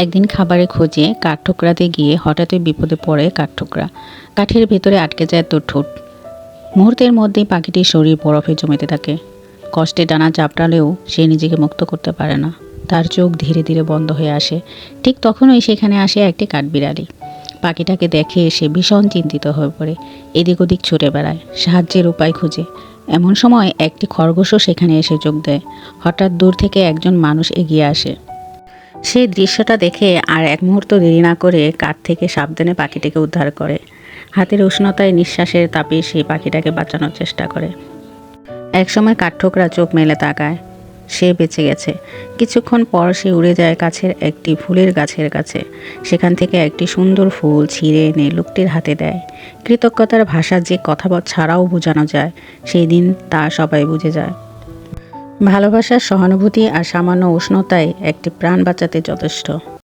একদিন খাবারের খোঁজে কাঠঠোকরাতে গিয়ে হঠাৎই বিপদে পড়ে কাঠঠোকরা। কাঠের ভেতরে আটকে যায় তোর ঠোঁট। মুহূর্তের মধ্যেই পাখিটির শরীর বরফে জমেতে থাকে। কষ্টে ডানা চাপড়ালেও সে নিজেকে মুক্ত করতে পারে না। তার চোখ ধীরে ধীরে বন্ধ হয়ে আসে। ঠিক তখনই সেখানে আসে একটি কাঠবিড়ালি। পাখিটাকে দেখে সে ভীষণ চিন্তিত হয়ে পড়ে। এদিক ওদিক ছুটে বেড়ায়, সাহায্যের উপায় খুঁজে। এমন সময় একটি খরগোশও সেখানে এসে যোগ দেয়। হঠাৎ দূর থেকে একজন মানুষ এগিয়ে আসে। সেই দৃশ্যটা দেখে আর এক মুহূর্ত দেরি না করে কাঠ থেকে সাবধানে পাখিটিকে উদ্ধার করে। হাতের উষ্ণতায় নিঃশ্বাসের তাপে সেই পাখিটাকে বাঁচানোর চেষ্টা করে। একসময় কাঠঠোকরা চোখ মেলে তাকায়, সে বেঁচে গেছে। কিছুক্ষণ পর সে উড়ে যায় কাছের একটি ফুলের গাছের কাছে। সেখান থেকে একটি সুন্দর ফুল ছিঁড়ে এনে লোকটির হাতে দেয়। কৃতজ্ঞতার ভাষা যে কথা ছাড়াও বোঝানো যায়, সেই দিন তা সবাই বুঝে যায়। ভালোবাসার সহানুভূতি আর সামান্য উষ্ণতায় একটি প্রাণ বাঁচাতে যথেষ্ট।